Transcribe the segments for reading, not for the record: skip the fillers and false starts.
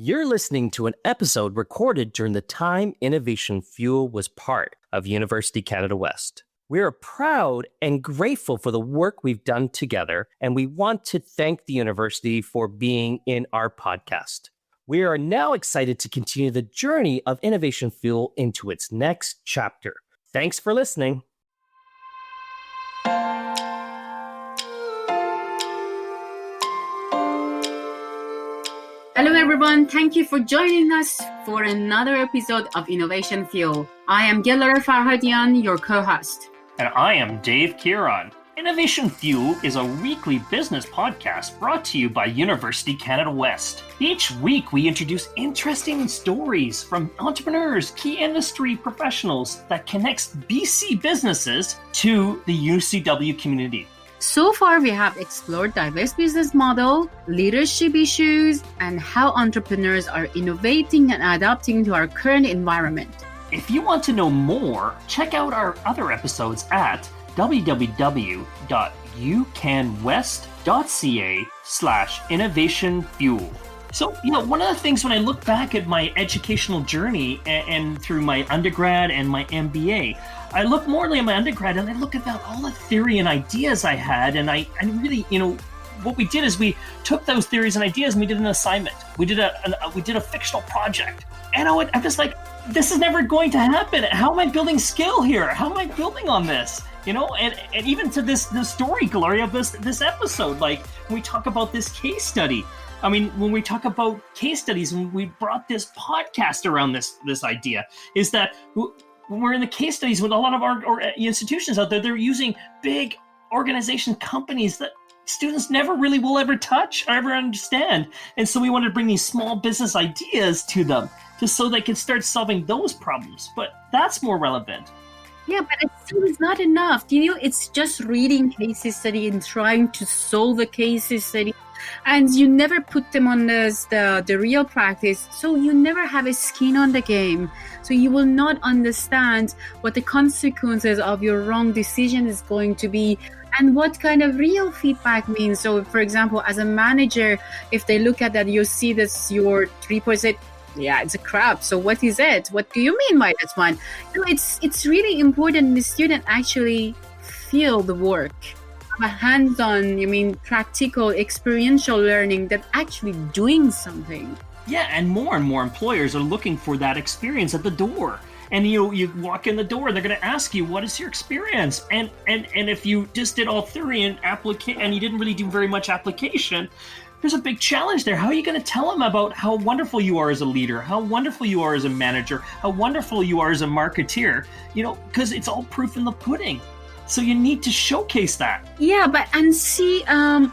You're listening to an episode recorded during the time Innovation Fuel was part of University Canada West. We are proud and grateful for the work we've done together, and we want to thank the university for being in our podcast. We are now excited to continue the journey of Innovation Fuel into its next chapter. Thanks for listening. Hello everyone, thank you for joining us for another episode of Innovation Fuel. I am Giller Farhadian, your co-host. And I am Dave Kieran. Innovation Fuel is a weekly business podcast brought to you by University Canada West. Each week we introduce interesting stories from entrepreneurs, key industry professionals that connects BC businesses to the UCW community. So far, we have explored diverse business model, leadership issues, and how entrepreneurs are innovating and adapting to our current environment. If you want to know more, check out our other episodes at www.ucanwest.ca/innovationfuel. So, one of the things when I look back at my educational journey and through my undergrad and my MBA, I look more at my undergrad and I look about all the theory and ideas I had, and I really, what we did is we took those theories and ideas and we did an assignment. We did a fictional project, and I'm just like, this is never going to happen. How am I building skill here? How am I building on this? And even to this story, Gloria, of this episode, like when we talk about this case study. I mean, when we talk about case studies, when we brought this podcast around this idea, is that when we're in the case studies with a lot of our institutions out there, they're using big organization companies that students never really will ever touch or ever understand. And so we wanted to bring these small business ideas to them just so they can start solving those problems. But that's more relevant. Yeah, but it still is not enough. It's just reading case study and trying to solve a case study. And you never put them on the real practice. So you never have a skin on the game. So you will not understand what the consequences of your wrong decision is going to be and what kind of real feedback means. So, for example, as a manager, if they look at that, you see this, your 3%, yeah, it's a crap. So what is it? What do you mean by that one? It's really important the student actually feel the work. A hands-on, practical, experiential learning that actually doing something. Yeah, and more employers are looking for that experience at the door. And you walk in the door, they're going to ask you, what is your experience? And if you just did all theory and you didn't really do very much application, there's a big challenge there. How are you going to tell them about how wonderful you are as a leader, how wonderful you are as a manager, how wonderful you are as a marketeer? Because it's all proof in the pudding. So you need to showcase that. Yeah,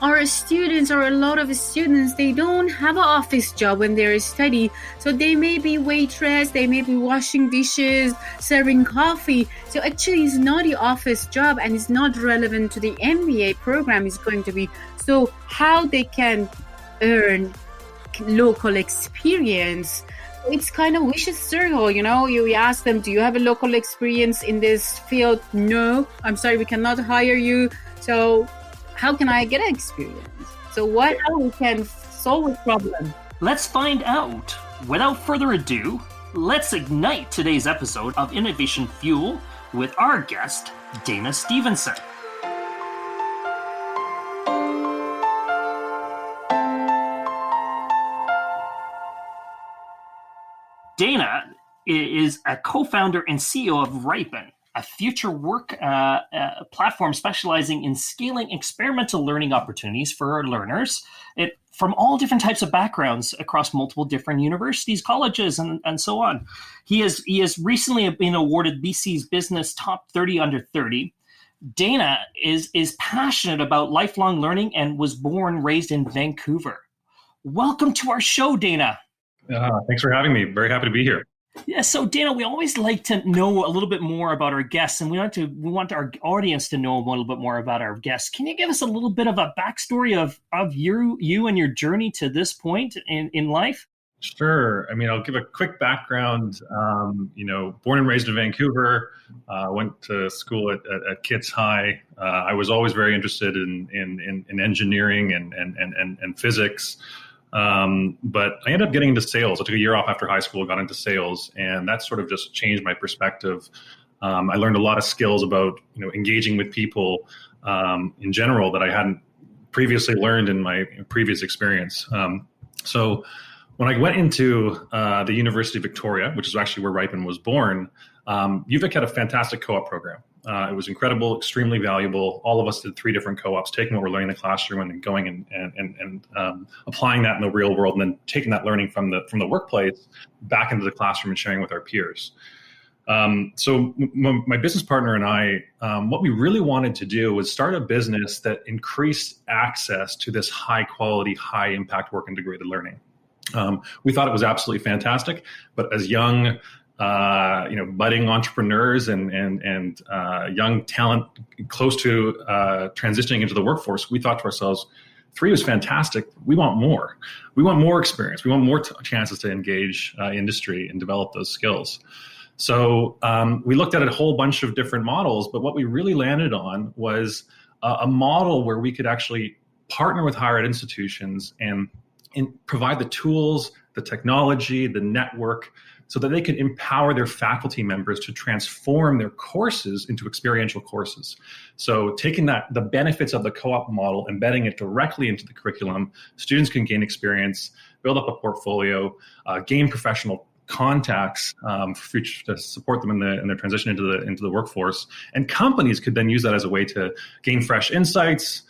our students, or a lot of students, they don't have an office job when they're studying. So they may be waitress, they may be washing dishes, serving coffee. So actually it's not the office job and it's not relevant to the MBA program is going to be. So how they can earn local experience, it's kind of vicious circle, You ask them, do you have a local experience in this field? No, I'm sorry, we cannot hire you. So how can I get an experience? So how we can solve a problem? Let's find out. Without further ado, let's ignite today's episode of Innovation Fuel with our guest, Dana Stephenson. Dana is a co-founder and CEO of Riipen, a future work platform specializing in scaling experimental learning opportunities for our learners from all different types of backgrounds across multiple different universities, colleges, and so on. He has recently been awarded BC's Business Top 30 Under 30. Dana is passionate about lifelong learning and was raised in Vancouver. Welcome to our show, Dana. Thanks for having me. Very happy to be here. Yeah, so Dana, we always like to know a little bit more about our guests, and we want our audience to know a little bit more about our guests. Can you give us a little bit of a backstory of you and your journey to this point in life? Sure. I'll give a quick background. Born and raised in Vancouver, went to school at Kitts High. I was always very interested in engineering and physics. But I ended up getting into sales. I took a year off after high school, got into sales, and that sort of just changed my perspective. I learned a lot of skills about engaging with people in general that I hadn't previously learned in my previous experience. So when I went into the University of Victoria, which is actually where Riipen was born, UVic had a fantastic co-op program. It was incredible, extremely valuable. All of us did 3 different co-ops, taking what we're learning in the classroom and then going and applying that in the real world, and then taking that learning from the workplace back into the classroom and sharing with our peers. So my business partner and I, what we really wanted to do was start a business that increased access to this high quality, high impact work integrated learning. We thought it was absolutely fantastic, but as young, budding entrepreneurs and young talent close to transitioning into the workforce, we thought to ourselves, 3 was fantastic. We want more. We want more experience. We want more chances to engage industry and develop those skills. So we looked at a whole bunch of different models, but what we really landed on was a model where we could actually partner with higher ed institutions and provide the tools, the technology, the network, so that they could empower their faculty members to transform their courses into experiential courses. So taking the benefits of the co-op model, embedding it directly into the curriculum, students can gain experience, build up a portfolio, gain professional contacts to support them in their transition into the workforce, and companies could then use that as a way to gain fresh insights,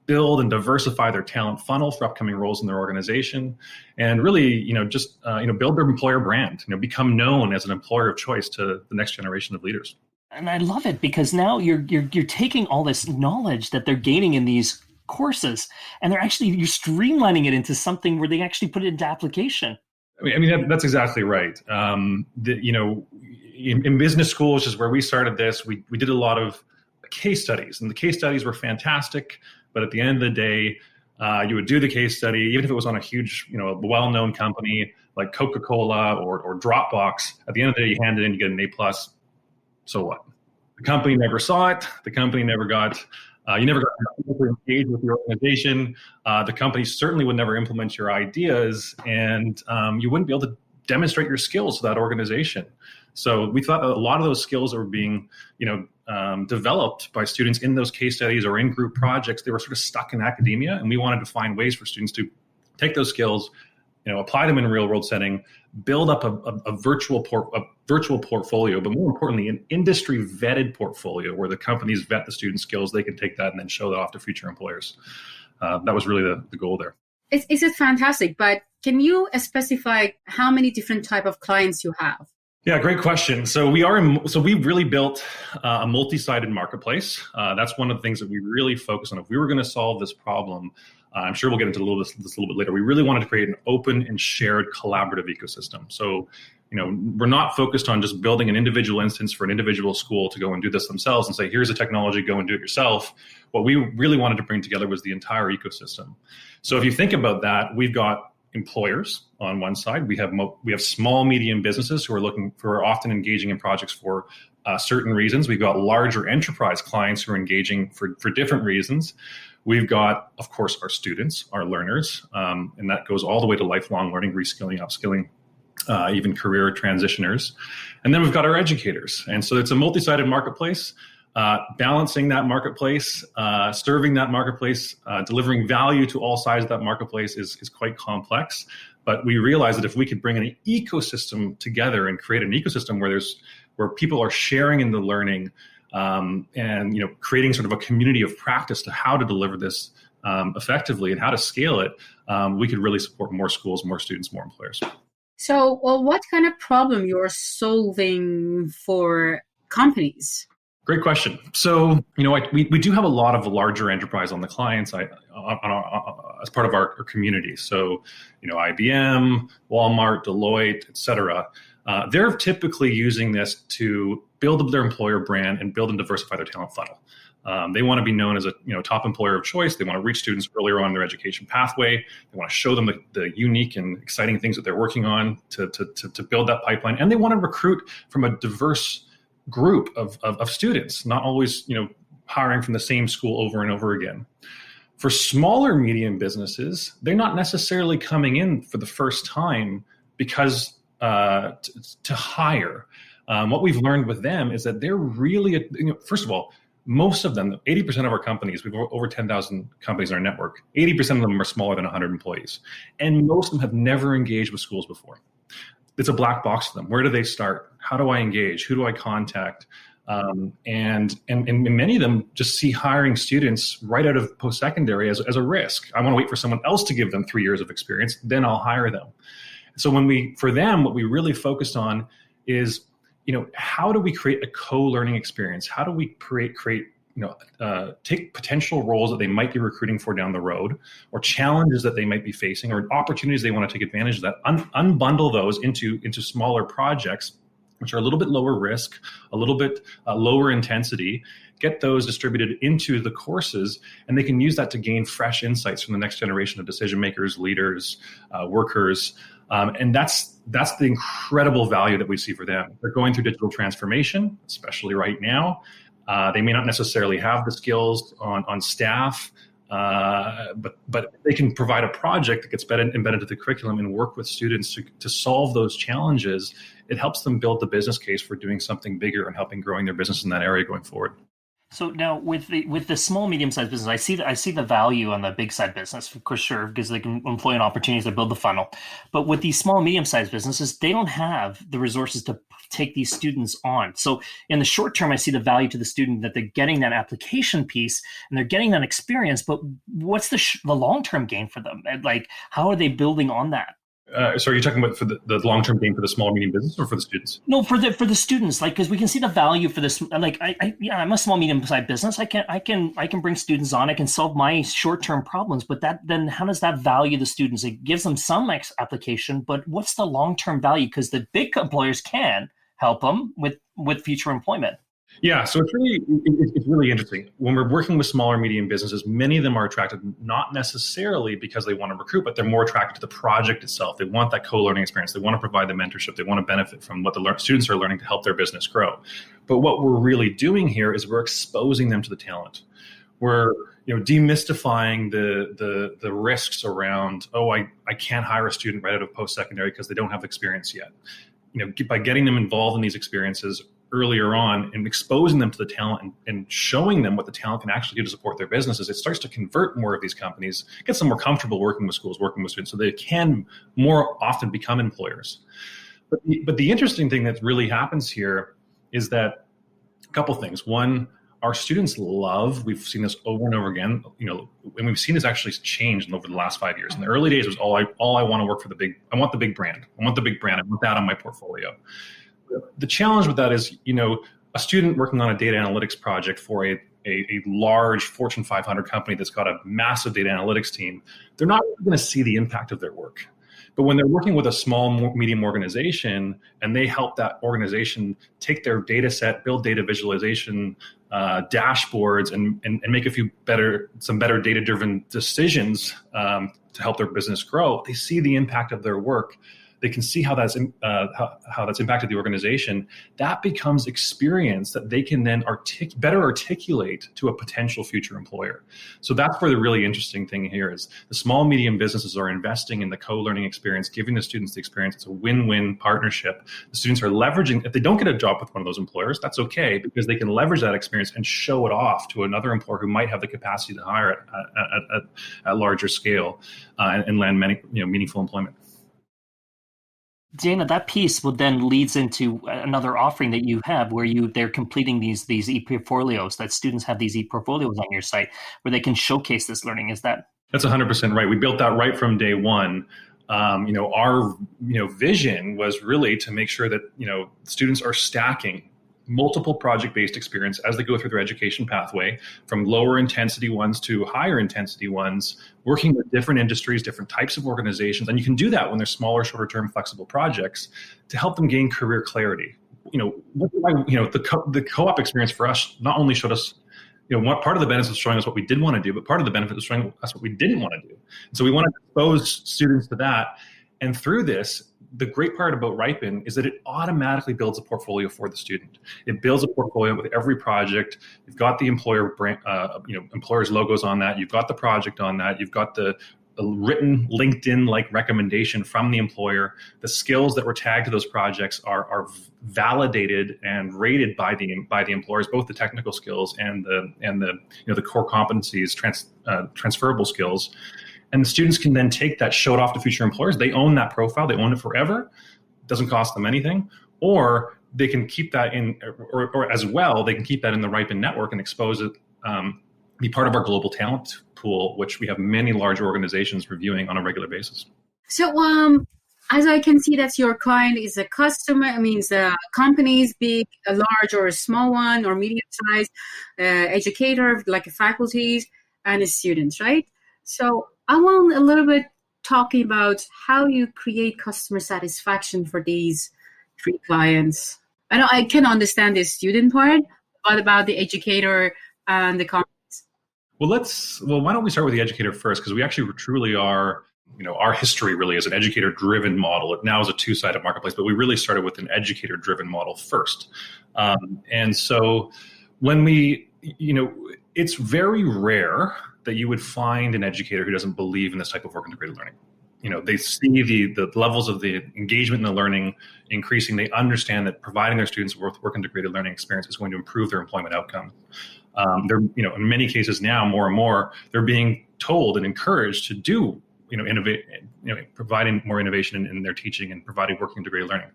build and diversify their talent funnel for upcoming roles in their organization, and really build their employer brand, become known as an employer of choice to the next generation of leaders. And I love it because now you're taking all this knowledge that they're gaining in these courses, and you're streamlining it into something where they actually put it into application. I mean that's exactly right. In business school, which is where we started this, we did a lot of case studies, and the case studies were fantastic. But at the end of the day, you would do the case study, even if it was on a huge, well-known company like Coca-Cola or Dropbox. At the end of the day, you hand it in, you get an A+. So what? The company never saw it. The company never got. You never got to engage with the organization. The company certainly would never implement your ideas, and you wouldn't be able to demonstrate your skills to that organization. So we thought that a lot of those skills that were being, developed by students in those case studies or in group projects, they were sort of stuck in academia, and we wanted to find ways for students to take those skills, apply them in a real world setting, build up a virtual portfolio, but more importantly, an industry vetted portfolio where the companies vet the student skills. They can take that and then show that off to future employers. That was really the goal there. Is it fantastic? But can you specify how many different type of clients you have? Yeah, great question. So we really built a multi-sided marketplace. That's one of the things that we really focus on. If we were going to solve this problem, I'm sure we'll get into this a little bit later. We really wanted to create an open and shared collaborative ecosystem. So, we're not focused on just building an individual instance for an individual school to go and do this themselves and say, here's the technology, go and do it yourself. What we really wanted to bring together was the entire ecosystem. So if you think about that, we've got employers on one side. We have small, medium businesses who are often engaging in projects for certain reasons. We've got larger enterprise clients who are engaging for different reasons. We've got, of course, our students, our learners, and that goes all the way to lifelong learning, reskilling, upskilling, even career transitioners. And then we've got our educators. And so it's a multi-sided marketplace. Balancing that marketplace, serving that marketplace, delivering value to all sides of that marketplace is quite complex. But we realize that if we could bring an ecosystem together and create an ecosystem where people are sharing in the learning, and creating sort of a community of practice to how to deliver this effectively and how to scale it, we could really support more schools, more students, more employers. So, what kind of problem you're solving for companies? Great question. So, we do have a lot of larger enterprise on the client side as part of our community. So, IBM, Walmart, Deloitte, et cetera. They're typically using this to build up their employer brand and build and diversify their talent funnel. They want to be known as a top employer of choice. They want to reach students earlier on in their education pathway. They want to show them the unique and exciting things that they're working on to build that pipeline. And they want to recruit from a diverse group of students, not always hiring from the same school over and over again. For smaller medium businesses, they're not necessarily coming in for the first time because to hire. What we've learned with them is that they're really, first of all, most of them, 80% of our companies, we've over 10,000 companies in our network, 80% of them are smaller than 100 employees. And most of them have never engaged with schools before. It's a black box to them. Where do they start? How do I engage? Who do I contact? And many of them just see hiring students right out of post-secondary as a risk. I want to wait for someone else to give them 3 years of experience, then I'll hire them. So for them, what we really focused on is, how do we create a co-learning experience? How do we take potential roles that they might be recruiting for down the road, or challenges that they might be facing, or opportunities they want to take advantage of that, unbundle those into smaller projects, which are a little bit lower risk, a little bit lower intensity, get those distributed into the courses, and they can use that to gain fresh insights from the next generation of decision makers, leaders, workers. And that's the incredible value that we see for them. They're going through digital transformation, especially right now. They may not necessarily have the skills on staff, but they can provide a project that gets embedded into the curriculum and work with students to solve those challenges. It helps them build the business case for doing something bigger and helping growing their business in that area going forward. So now with the small, medium-sized business, I see the value on the big side business, for sure, because they can employ an opportunities to build the funnel. But with these small, medium-sized businesses, they don't have the resources to take these students on. So in the short term, I see the value to the student that they're getting that application piece and they're getting that experience. But what's the long-term gain for them? And how are they building on that? So are you talking about for the long-term gain for the small, medium business, or for the students? No, for the students, because we can see the value for this. I'm a small, medium-sized business. I can bring students on. I can solve my short-term problems. But then how does that value the students? It gives them some application, but what's the long-term value? Because the big employers can help them with future employment. Yeah, so it's really interesting. When we're working with smaller, medium businesses, many of them are attracted not necessarily because they want to recruit, but they're more attracted to the project itself. They want that co-learning experience. They want to provide the mentorship. They want to benefit from what the students are learning to help their business grow. But what we're really doing here is we're exposing them to the talent. We're demystifying the risks around, I can't hire a student right out of post-secondary because they don't have experience yet. By getting them involved in these experiences earlier on and exposing them to the talent and showing them what the talent can actually do to support their businesses, it starts to convert more of these companies, gets them more comfortable working with schools, working with students, so they can more often become employers. But the interesting thing that really happens here is that a couple things. One, our students we've seen this over and over again, and we've seen this actually change over the last 5 years. In the early days, it was all I want to work for I want the big brand. I want that on my portfolio. The challenge with that is, a student working on a data analytics project for a large Fortune 500 company that's got a massive data analytics team, they're not really going to see the impact of their work. But when they're working with a small, medium organization and they help that organization take their data set, build data visualization dashboards, and make some better data-driven decisions to help their business grow, they see the impact of their work. They can see how that's impacted the organization. That becomes experience that they can then better articulate to a potential future employer. So that's where the really interesting thing here is the small, medium businesses are investing in the co-learning experience, giving the students the experience. It's a win-win partnership. The students are leveraging. If they don't get a job with one of those employers, that's okay, because they can leverage that experience and show it off to another employer who might have the capacity to hire at larger scale and land meaningful employment. Dana, that piece will then leads into another offering that you have where they're completing these e-portfolios, that students have these e-portfolios on your site where they can showcase this learning. That's 100% right. We built that right from day one. Our vision was really to make sure that students are stacking multiple project-based experience as they go through their education pathway, from lower intensity ones to higher intensity ones, working with different industries, different types of organizations. And you can do that when they're smaller, shorter term, flexible projects to help them gain career clarity. The co-op experience for us not only showed us, what part of the benefits was showing us what we did want to do, but part of the benefit was showing us what we didn't want to do. And so we want to expose students to that. And through this, the great part about Riipen is that it automatically builds a portfolio for the student. It builds a portfolio with every project. You've got the employer brand, employer's logos on that. You've got the project on that. You've got the written LinkedIn-like recommendation from the employer. The skills that were tagged to those projects are validated and rated by the employers, both the technical skills and the core competencies, transferable skills. And the students can then take that, show it off to future employers. They own that profile. They own it forever. It doesn't cost them anything. Or they can keep that in, or as well, they can keep that in the Riipen network and expose it, be part of our global talent pool, which we have many large organizations reviewing on a regular basis. So as I can see, that your client is a customer. I mean, the companies, big, a large or a small one or medium size, educator, like faculties and students, right? So I want a little bit talking about how you create customer satisfaction for these three clients. I know I can understand the student part, but about the educator and the companies. Well, why don't we start with the educator first? Because we actually truly are, our history really is an educator-driven model. It now is a two-sided marketplace, but we really started with an educator-driven model first. And so when it's very rare that you would find an educator who doesn't believe in this type of work integrated learning. They see the levels of the engagement in the learning increasing. They understand that providing their students with work integrated learning experience is going to improve their employment outcome. They're, in many cases now, more and more, they're being told and encouraged to do, innovate, providing more innovation in their teaching and providing work integrated learning.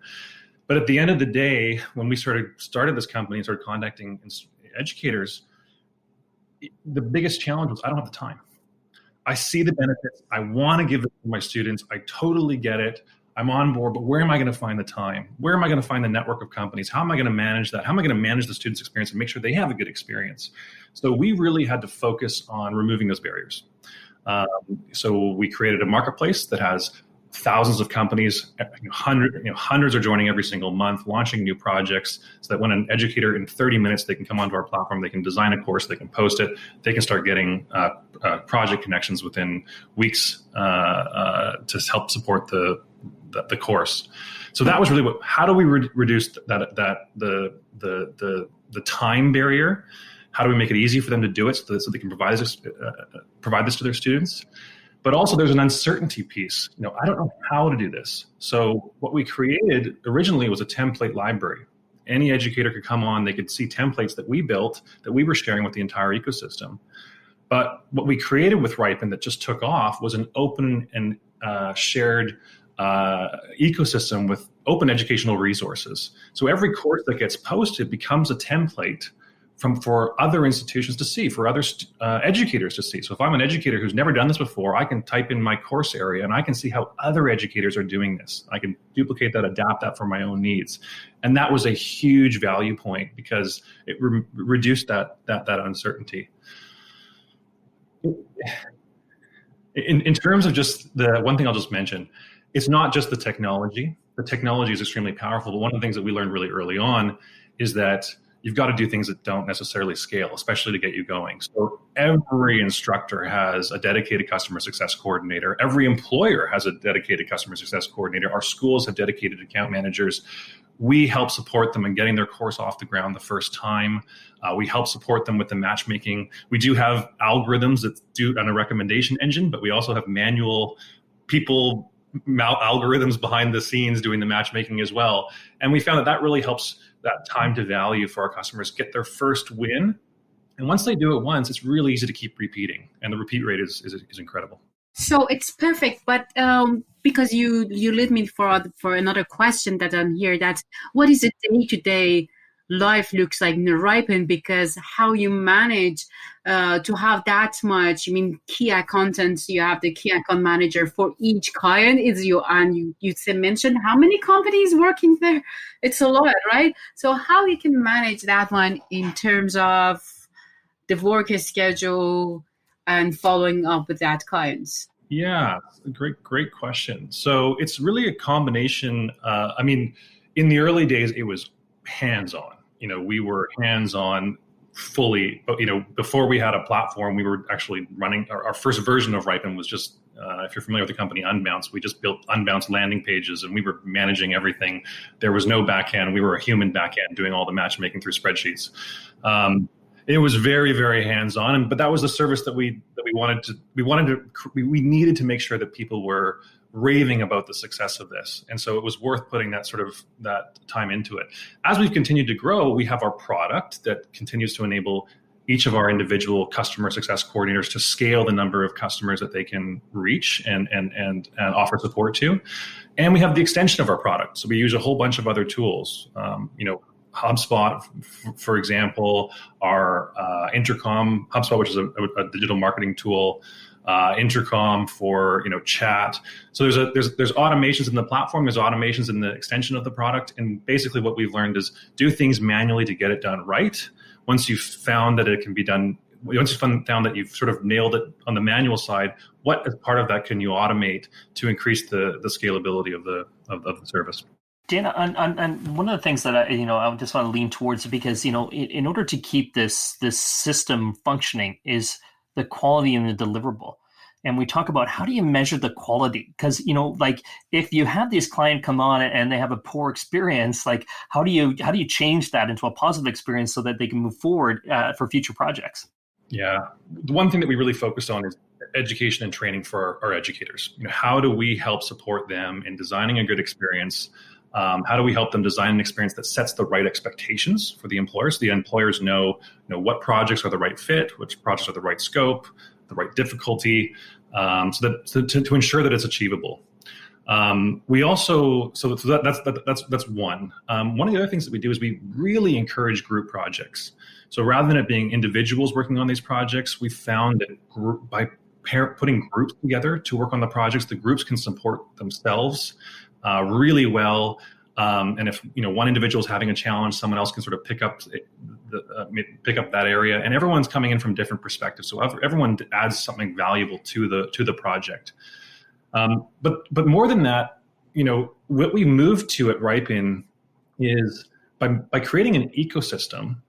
But at the end of the day, when we started this company and started contacting educators, the biggest challenge was I don't have the time. I see the benefits. I want to give it to my students. I totally get it. I'm on board, but where am I going to find the time? Where am I going to find the network of companies? How am I going to manage that? How am I going to manage the student's experience and make sure they have a good experience? So we really had to focus on removing those barriers. So we created a marketplace that has thousands of companies, hundreds are joining every single month, launching new projects, so that when an educator in 30 minutes, they can come onto our platform, they can design a course, they can post it, they can start getting project connections within weeks to help support the course. So that was really how do we reduce the time barrier? How do we make it easy for them to do it so they can provide this to their students? But also there's an uncertainty piece. I don't know how to do this. So what we created originally was a template library. Any educator could come on, they could see templates that we built that we were sharing with the entire ecosystem. But what we created with Riipen that just took off was an open and shared ecosystem with open educational resources. So every course that gets posted becomes a template for other institutions to see, for other educators to see. So if I'm an educator who's never done this before, I can type in my course area and I can see how other educators are doing this. I can duplicate that, adapt that for my own needs. And that was a huge value point because it reduced that uncertainty. In terms of just the one thing I'll just mention, it's not just the technology. The technology is extremely powerful, but one of the things that we learned really early on is that you've got to do things that don't necessarily scale, especially to get you going. So every instructor has a dedicated customer success coordinator. Every employer has a dedicated customer success coordinator. Our schools have dedicated account managers. We help support them in getting their course off the ground the first time. We help support them with the matchmaking. We do have algorithms that do on a recommendation engine, but we also have manual people algorithms behind the scenes doing the matchmaking as well. And we found that really helps that time to value for our customers get their first win. And once they do it once, it's really easy to keep repeating. And the repeat rate is incredible. So it's perfect. But because you lead me for another question that I'm here, that's what is a day-to-day life looks like in Riipen, because how you manage to have that much, key account content, you have the key account manager for each client is you, and you mentioned how many companies working there. It's a lot, right? So how you can manage that one in terms of the work schedule and following up with that clients? Yeah, great question. So it's really a combination. In the early days, it was hands-on. We were hands-on fully, but before we had a platform, we were actually running our first version of Riipen was just if you're familiar with the company Unbounce, we just built Unbounce landing pages and we were managing everything. There was no backend. We were a human backend doing all the matchmaking through spreadsheets. It was very, very hands-on, but that was the service that we needed to make sure that people were raving about the success of this. And so it was worth putting that time into it. As we've continued to grow, we have our product that continues to enable each of our individual customer success coordinators to scale the number of customers that they can reach and offer support to. And we have the extension of our product. So we use a whole bunch of other tools, HubSpot, for example, our Intercom, HubSpot, which is a digital marketing tool, Intercom for chat. So there's automations in the platform, there's automations in the extension of the product, and basically what we've learned is do things manually to get it done right. Once you've found that it can be done, once you've found that you've sort of nailed it on the manual side, what as part of that can you automate to increase the scalability of the service? Dana, and one of the things that I just want to lean towards, because in order to keep this system functioning is the quality and the deliverable. And we talk about how do you measure the quality? Because like if you have this client come on and they have a poor experience, like how do you change that into a positive experience so that they can move forward for future projects? Yeah, the one thing that we really focused on is education and training for our educators. How do we help support them in designing a good experience? How do we help them design an experience that sets the right expectations for the employers? The employers know what projects are the right fit, which projects are the right scope, the right difficulty, to ensure that it's achievable. We also that's one. One of the other things that we do is we really encourage group projects. So rather than it being individuals working on these projects, we found that by putting groups together to work on the projects, the groups can support themselves really well. And if one individual is having a challenge, someone else can sort of pick up that area, and everyone's coming in from different perspectives. So everyone adds something valuable to the project. But more than that, what we moved to at Riipen is by creating an ecosystem.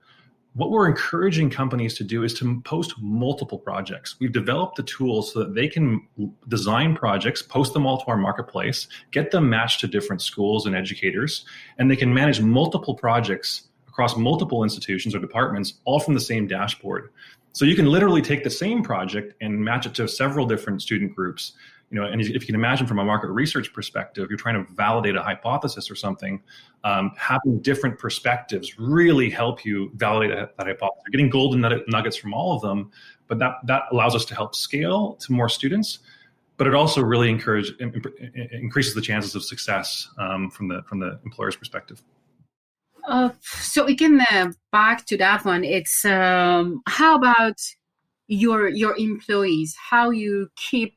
What we're encouraging companies to do is to post multiple projects. We've developed the tools so that they can design projects, post them all to our marketplace, get them matched to different schools and educators, and they can manage multiple projects across multiple institutions or departments, all from the same dashboard. So you can literally take the same project and match it to several different student groups. And if you can imagine from a market research perspective, you're trying to validate a hypothesis or something, having different perspectives really help you validate that hypothesis. You're getting golden nuggets from all of them, but that allows us to help scale to more students. But it also really increases the chances of success from the employer's perspective. So again, back to that one, it's how about your employees? How you keep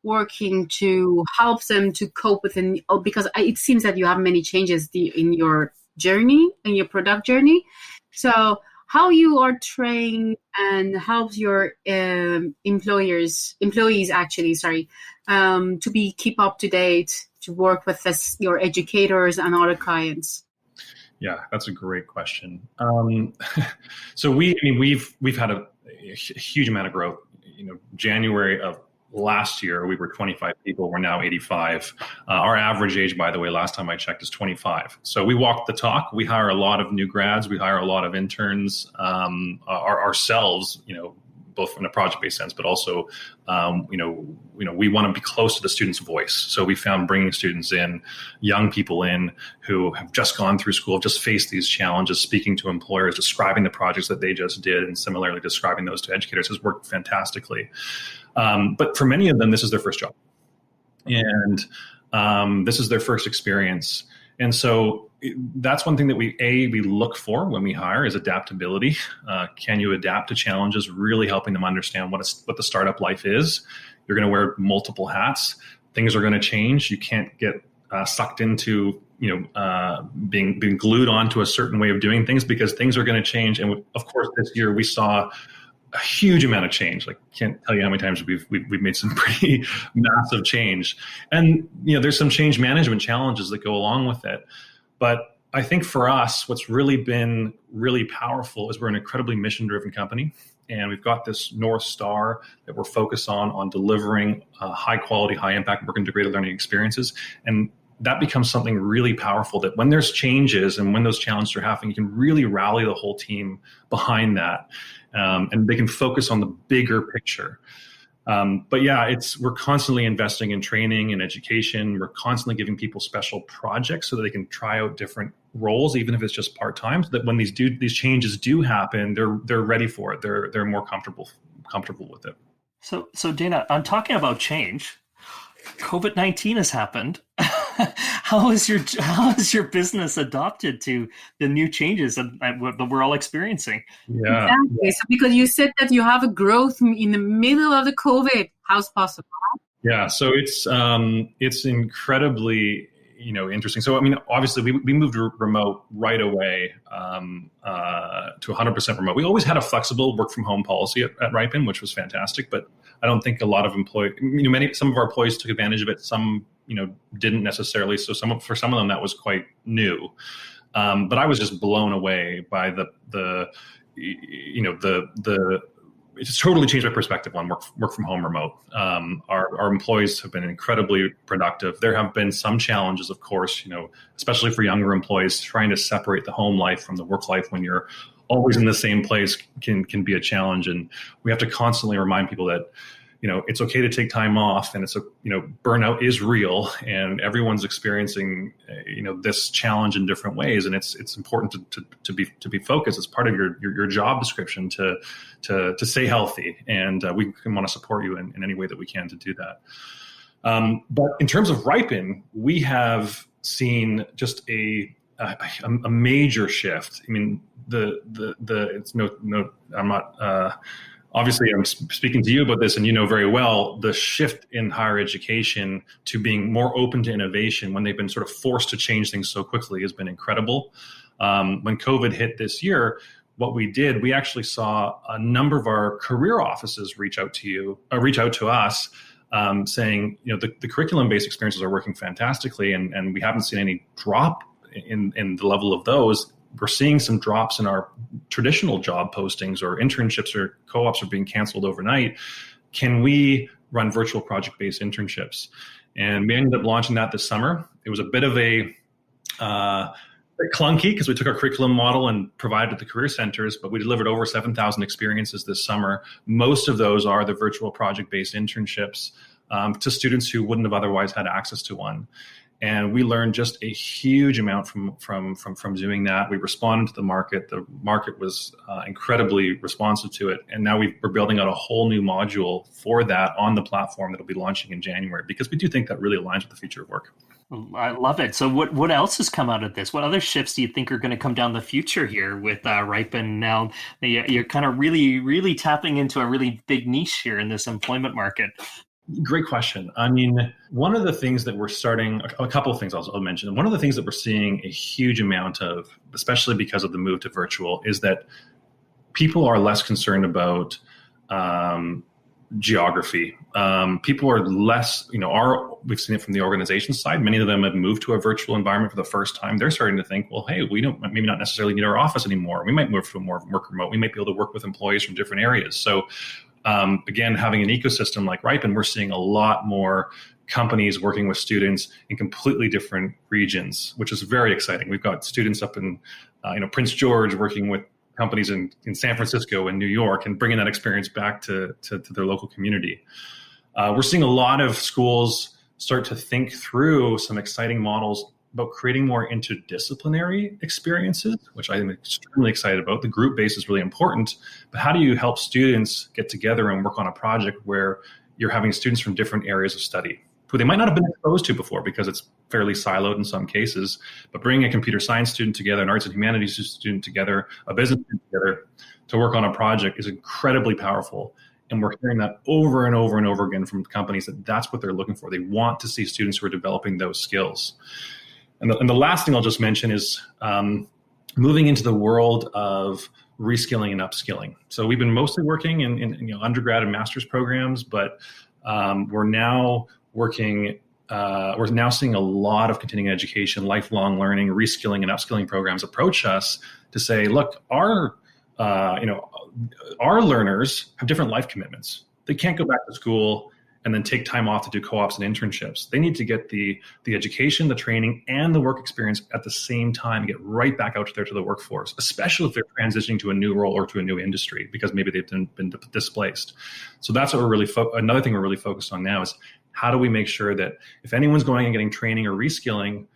working to help them to cope with because it seems that you have many changes in your journey, in your product journey. So how you are trained and helps your employees actually, to keep up to date, to work with your educators and other clients. Yeah, that's a great question. So we've had a huge amount of growth. January of last year, we were 25 people. We're now 85. Our average age, by the way, last time I checked, is 25. So we walk the talk. We hire a lot of new grads. We hire a lot of interns ourselves, both in a project-based sense, but also, we want to be close to the student's voice. So we found bringing students in, young people in who have just gone through school, just faced these challenges, speaking to employers, describing the projects that they just did, and similarly describing those to educators has worked fantastically. But for many of them, this is their first job. And this is their first experience. And so that's one thing that we look for when we hire is adaptability. Can you adapt to challenges, really helping them understand what the startup life is? You're going to wear multiple hats. Things are going to change. You can't get sucked into being glued onto a certain way of doing things, because things are going to change. And of course, this year we saw a huge amount of change. Like, can't tell you how many times we've made some pretty massive change. And there's some change management challenges that go along with it. But I think for us, what's really been really powerful is we're an incredibly mission-driven company. and we've got this North Star that we're focused on delivering high quality, high impact work integrated learning experiences. And that becomes something really powerful, that when there's changes and when those challenges are happening, you can really rally the whole team behind that. And they can focus on the bigger picture. But yeah, we're constantly investing in training and education. We're constantly giving people special projects so that they can try out different roles, even if it's just part-time, so that when these changes do happen, they're ready for it. They're more comfortable with it. So Dana, I'm talking about change. COVID-19 has happened. How has your business adopted to the new changes that we're all experiencing? Yeah, exactly. So because you said that you have a growth in the middle of the COVID, how's possible? Yeah, so it's incredibly interesting. So I mean, obviously we moved remote right away to 100% remote. We always had a flexible work from home policy at Riipen, which was fantastic, but I don't think a lot of employees, some of our employees took advantage of it. Some, didn't necessarily. So for some of them that was quite new. But I was just blown away by it's totally changed my perspective on work from home remote. Our employees have been incredibly productive. There have been some challenges, of course, especially for younger employees, trying to separate the home life from the work life when you're always in the same place can be a challenge. And we have to constantly remind people that, it's okay to take time off, and burnout is real, and everyone's experiencing, this challenge in different ways. And it's important to be focused as part of your job description to stay healthy. And we want to support you in any way that we can to do that. But in terms of Riipen, we have seen just a major shift. I mean, it's I'm not, obviously I'm speaking to you about this, and very well, the shift in higher education to being more open to innovation when they've been sort of forced to change things so quickly has been incredible. When COVID hit this year, what we did, we actually saw a number of our career offices reach out to us, saying, the curriculum-based experiences are working fantastically, and we haven't seen any drop in the level of those. We're seeing some drops in our traditional job postings, or internships or co-ops are being canceled overnight. Can we run virtual project-based internships? And we ended up launching that this summer. It was a bit of a clunky because we took our curriculum model and provided it to career centers, but we delivered over 7,000 experiences this summer. Most of those are the virtual project-based internships to students who wouldn't have otherwise had access to one. And we learned just a huge amount from doing that. We responded to the market. The market was incredibly responsive to it. And now we're building out a whole new module for that on the platform that will be launching in January, because we do think that really aligns with the future of work. I love it. So what else has come out of this? What other shifts do you think are going to come down the future here with Riipen? Now you're kind of really, really tapping into a really big niche here in this employment market. Great question. I mean, one of the things that we're starting, a couple of things I'll mention. One of the things that we're seeing a huge amount of, especially because of the move to virtual, is that people are less concerned about geography. People are less, we've seen it from the organization side. Many of them have moved to a virtual environment for the first time. They're starting to think, well, hey, we don't maybe not necessarily need our office anymore. We might move to more work remote. We might be able to work with employees from different areas. So again, having an ecosystem like Riipen, we're seeing a lot more companies working with students in completely different regions, which is very exciting. We've got students up in Prince George working with companies in San Francisco and New York, and bringing that experience back to their local community. We're seeing a lot of schools start to think through some exciting models about creating more interdisciplinary experiences, which I'm extremely excited about. The group base is really important, but how do you help students get together and work on a project where you're having students from different areas of study who they might not have been exposed to before because it's fairly siloed in some cases, but bringing a computer science student together, an arts and humanities student together, a business student together to work on a project is incredibly powerful. And we're hearing that over and over and over again from companies that that's what they're looking for. They want to see students who are developing those skills. And the last thing I'll just mention is moving into the world of reskilling and upskilling. So we've been mostly working in undergrad and master's programs, but we're now working. We're now seeing a lot of continuing education, lifelong learning, reskilling and upskilling programs approach us to say, look, our our learners have different life commitments. They can't go back to school and then take time off to do co-ops and internships. They need to get the education, the training, and the work experience at the same time, get right back out there to the workforce, especially if they're transitioning to a new role or to a new industry because maybe they've been displaced. So that's what we're really another thing we're really focused on now is how do we make sure that if anyone's going and getting training or reskilling,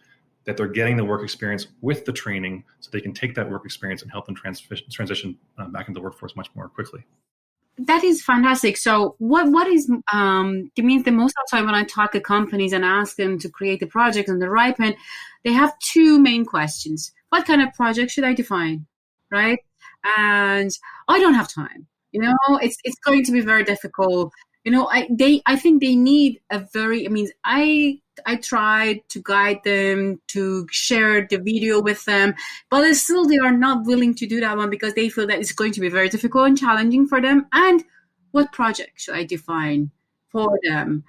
that they're getting the work experience with the training so they can take that work experience and help them transition back into the workforce much more quickly. That is fantastic. So what is, it means the most of the time when I talk to companies and ask them to create a project on the Riipen, they have two main questions. What kind of project should I define, right? And I don't have time. It's going to be very difficult. I think they need I tried to guide them, to share the video with them, but still they are not willing to do that one because they feel that it's going to be very difficult and challenging for them. And what project should I define for them?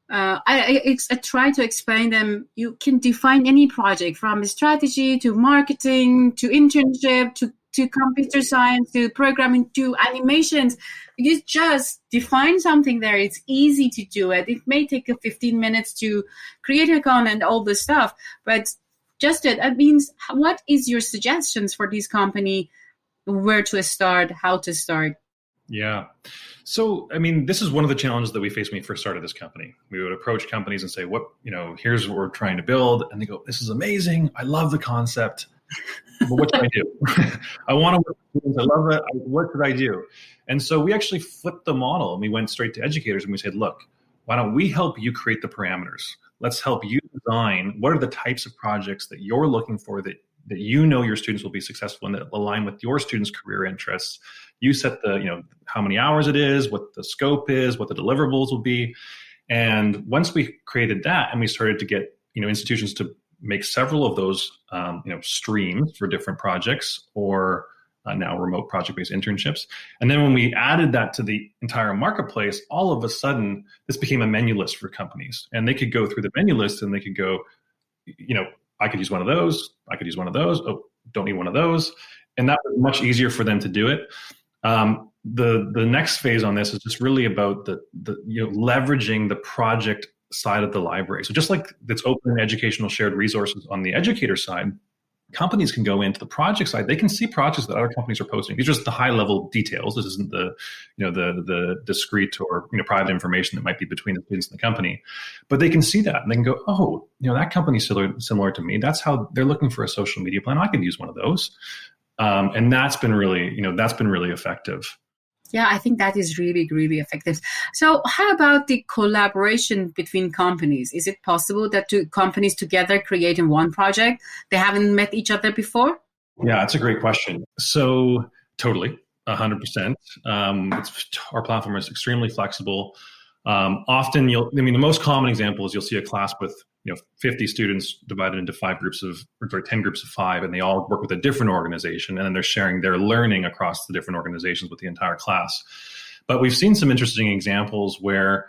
I try to explain them, you can define any project from strategy to marketing to internship to computer science to programming to animations. You just define something there. It's easy to do it. It may take 15 minutes to create a account and all this stuff, but just that means what is your suggestions for this company, where to start, how to start? Yeah. So, this is one of the challenges that we faced when we first started this company. We would approach companies and say, here's what we're trying to build. And they go, this is amazing. I love the concept. But what should I do? I want to work with students. I love it. What should I do? And so we actually flipped the model and we went straight to educators and we said, look, why don't we help you create the parameters? Let's help you design what are the types of projects that you're looking for that your students will be successful in, that align with your students' career interests. You set the, how many hours it is, what the scope is, what the deliverables will be. And once we created that and we started to get, institutions to make several of those, streams for different projects or now remote project-based internships. And then when we added that to the entire marketplace, all of a sudden, this became a menu list for companies. And they could go through the menu list and they could go, I could use one of those. I could use one of those. Oh, don't need one of those. And that was much easier for them to do it. The next phase on this is just really about the leveraging the project side of the library. So just like it's open educational shared resources on the educator side, companies can go into the project side. They can see projects that other companies are posting. These are just the high level details. This isn't the discrete or private information that might be between the students and the company. But they can see that and they can go, oh, that company's similar to me. That's how they're looking for a social media plan. I could use one of those. And that's been really effective. Yeah, I think that is really, really effective. So how about the collaboration between companies? Is it possible that two companies together create in one project? They haven't met each other before? Yeah, that's a great question. So totally, 100%. Our platform is extremely flexible. Often the most common example is you'll see a class with 50 students divided into 10 groups of 5, and they all work with a different organization, and then they're sharing their learning across the different organizations with the entire class. But we've seen some interesting examples where,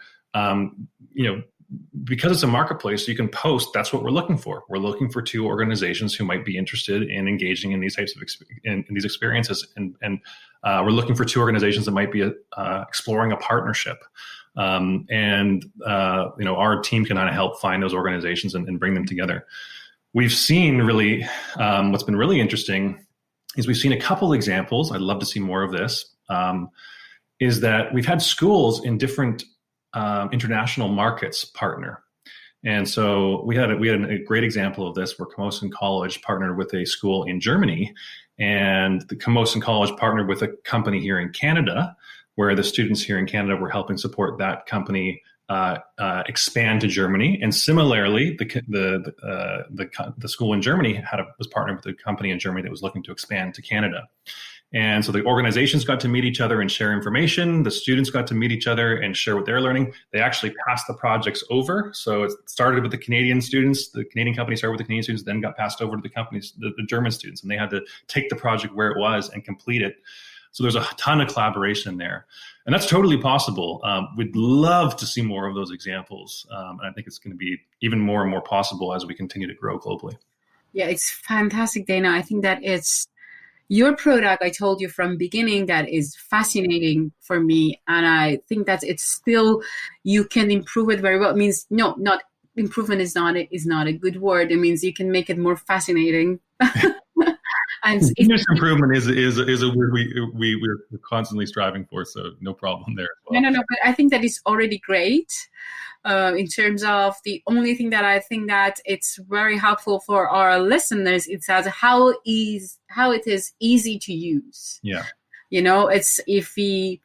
because it's a marketplace, you can post, that's what we're looking for. We're looking for 2 organizations who might be interested in engaging in these types of in these experiences. And we're looking for 2 organizations that might be exploring a partnership. Our team can kind of help find those organizations and bring them together. We've seen really, what's been really interesting is we've seen a couple examples. I'd love to see more of this, is that we've had schools in different international markets partner. And so we had a great example of this where Camosun College partnered with a school in Germany, and the Camosun College partnered with a company here in Canada, where the students here in Canada were helping support that company expand to Germany. And similarly, the school in Germany was partnered with a company in Germany that was looking to expand to Canada. And so the organizations got to meet each other and share information. The students got to meet each other and share what they're learning. They actually passed the projects over. So it started with the Canadian students. The Canadian company started with the Canadian students, then got passed over to the German students. And they had to take the project where it was and complete it. So there's a ton of collaboration there. And that's totally possible. We'd love to see more of those examples. And I think it's going to be even more and more possible as we continue to grow globally. Yeah, it's fantastic, Dana. I think that your product, I told you from beginning, that is fascinating for me. And I think that it's still, you can improve it very well. It means, no, not improvement is not a good word. It means you can make it more fascinating. And continuous improvement is a word we're constantly striving for, so no problem there as well. No, but I think that is already great. In terms of, the only thing that I think that it's very helpful for our listeners, it's how it is easy to use. Yeah. It's, if we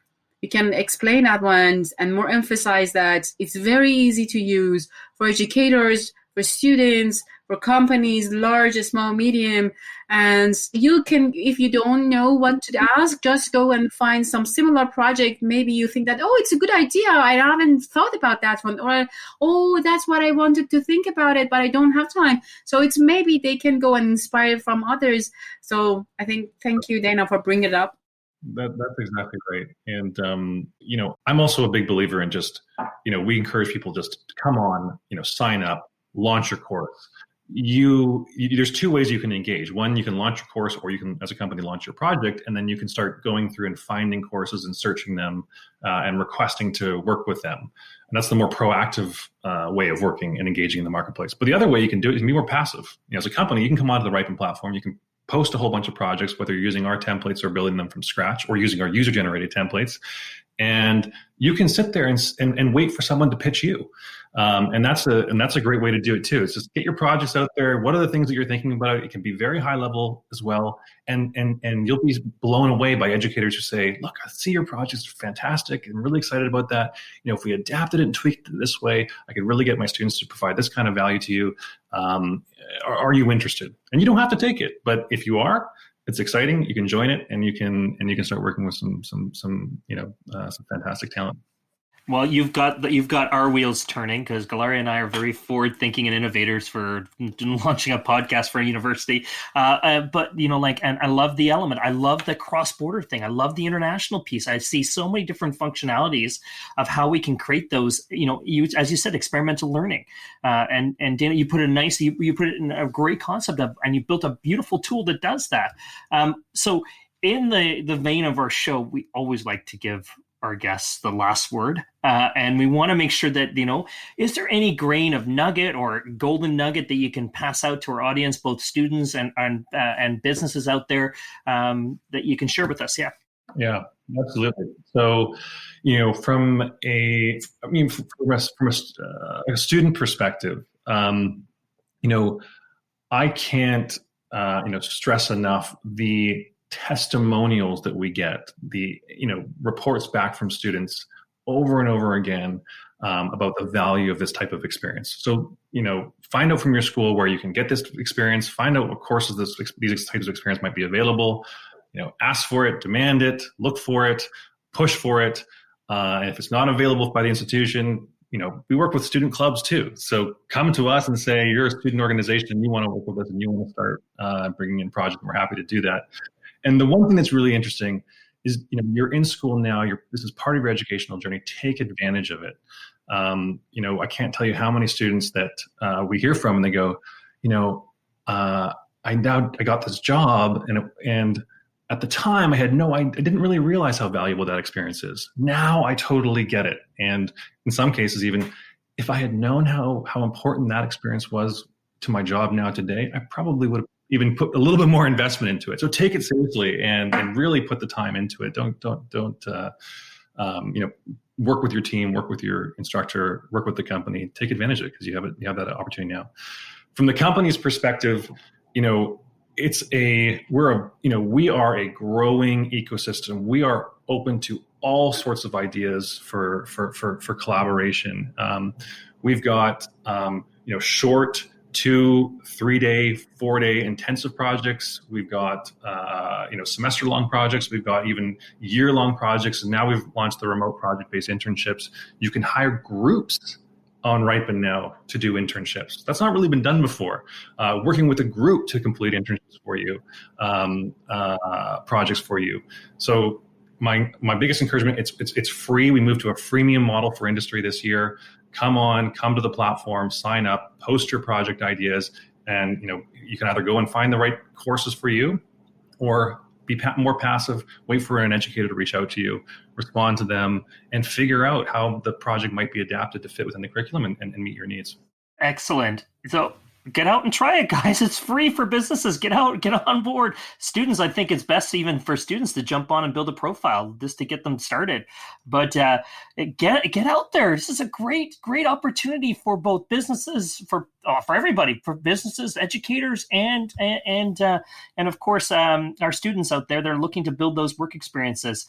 can explain that one and more emphasize that it's very easy to use for educators, for students, for companies, large, small, medium. And you can, if you don't know what to ask, just go and find some similar project. Maybe you think that, it's a good idea, I haven't thought about that one. Or, that's what I wanted to think about it, but I don't have time. So it's, maybe they can go and inspire from others. So I think, thank you, Dana, for bringing it up. That's exactly right. And, I'm also a big believer in just, we encourage people just to come on, sign up, launch your course. There's two ways you can engage. One, you can launch your course, or you can, as a company, launch your project, and then you can start going through and finding courses and searching them and requesting to work with them. And that's the more proactive way of working and engaging in the marketplace. But the other way you can do it is be more passive. As a company, you can come onto the Riipen platform. You can post a whole bunch of projects, whether you're using our templates or building them from scratch, or using our user-generated templates. And you can sit there and wait for someone to pitch you. And that's a great way to do it too. It's just get your projects out there. What are the things that you're thinking about? It can be very high level as well. And you'll be blown away by educators who say, look, I see your project's fantastic. I'm really excited about that. If we adapted it and tweaked it this way, I could really get my students to provide this kind of value to you. Are you interested? And you don't have to take it, but if you are, it's exciting. You can join it, and you can start working with some fantastic talent. Well, you've got our wheels turning, because Galaria and I are very forward-thinking and innovators for launching a podcast for a university. But and I love the element. I love the cross-border thing. I love the international piece. I see so many different functionalities of how we can create those. As you said, experimental learning. And Dana, you put it in a great concept of, and you built a beautiful tool that does that. So in the vein of our show, we always like to give our guests the last word. And we want to make sure that, is there any grain of nugget or golden nugget that you can pass out to our audience, both students and businesses out there, that you can share with us? Yeah, absolutely. So, from a student perspective, I can't, stress enough the testimonials that we get, the reports back from students over and over again about the value of this type of experience. So find out from your school where you can get this experience. Find out what courses these types of experience might be available. Ask for it, demand it, look for it, push for it. And if it's not available by the institution, we work with student clubs too. So come to us and say you're a student organization and you want to work with us and you want to start bringing in projects. And we're happy to do that. And the one thing that's really interesting is, you're in school now. This is part of your educational journey. Take advantage of it. I can't tell you how many students that we hear from, and they go, I got this job, and at the time I didn't really realize how valuable that experience is. Now I totally get it. And in some cases, even if I had known how important that experience was to my job now today, I probably would have even put a little bit more investment into it. So take it seriously and really put the time into it. Don't work with your team, work with your instructor, work with the company. Take advantage of it, because you have that opportunity now. From the company's perspective, we are a growing ecosystem. We are open to all sorts of ideas for collaboration. We've got short 2, 3-day, 4-day intensive projects. We've got semester-long projects. We've got even year-long projects, and now we've launched the remote project-based internships. You can hire groups on Riipen now to do internships. That's not really been done before. Working with a group to complete internships for you, projects for you. So my biggest encouragement, it's free. We moved to a freemium model for industry this year. Come to the platform, sign up, post your project ideas, and you can either go and find the right courses for you, or be more passive, wait for an educator to reach out to you, respond to them, and figure out how the project might be adapted to fit within the curriculum and meet your needs. Excellent. So get out and try it, guys. It's free for businesses. Get out, get on board. Students, I think it's best even for students to jump on and build a profile just to get them started. But get out there. This is a great opportunity for both businesses, for everybody, for businesses, educators, and of course our students out there that are looking to build those work experiences.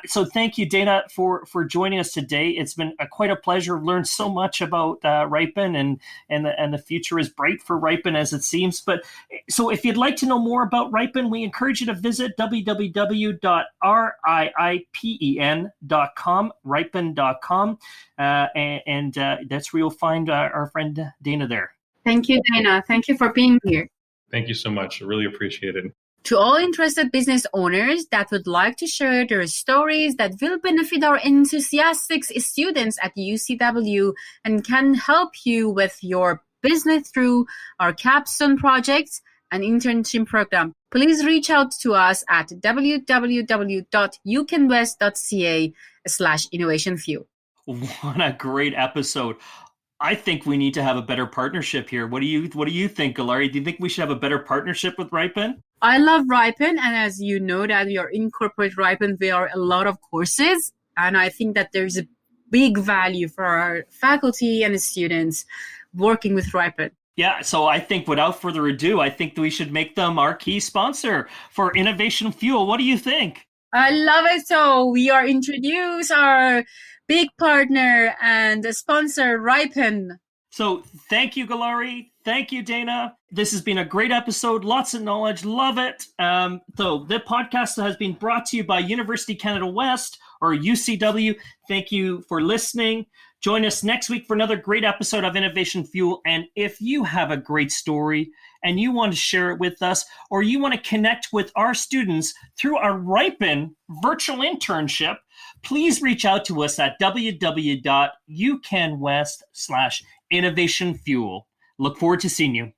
So thank you, Dana, for joining us today. It's been quite a pleasure. I've learned so much about Riipen, and the future is bright for Riipen as it seems. But so if you'd like to know more about Riipen, we encourage you to visit www.riipen.com, riipen.com, and that's where you'll find our friend Dana there. Thank you, Dana. Thank you for being here. Thank you so much. I really appreciate it. To all interested business owners that would like to share their stories that will benefit our enthusiastic students at UCW and can help you with your business through our capstone projects and internship program, please reach out to us at www.ucanwest.ca/innovationfuel. What a great episode. I think we need to have a better partnership here. What do you think, Galari? Do you think we should have a better partnership with Riipen? I love Riipen, and as you know that we are in corporate Riipen, there are a lot of courses, and I think that there's a big value for our faculty and students working with Riipen. Yeah, so I think without further ado, I think that we should make them our key sponsor for Innovation Fuel. What do you think? I love it. So we are introduce our big partner and sponsor, Riipen. So thank you, Galari. Thank you, Dana. This has been a great episode. Lots of knowledge. Love it. So the podcast has been brought to you by University Canada West, or UCW. Thank you for listening. Join us next week for another great episode of Innovation Fuel. And if you have a great story and you want to share it with us, or you want to connect with our students through our Riipen virtual internship, please reach out to us at www.ucanwest.ca/innovationfuel. Look forward to seeing you.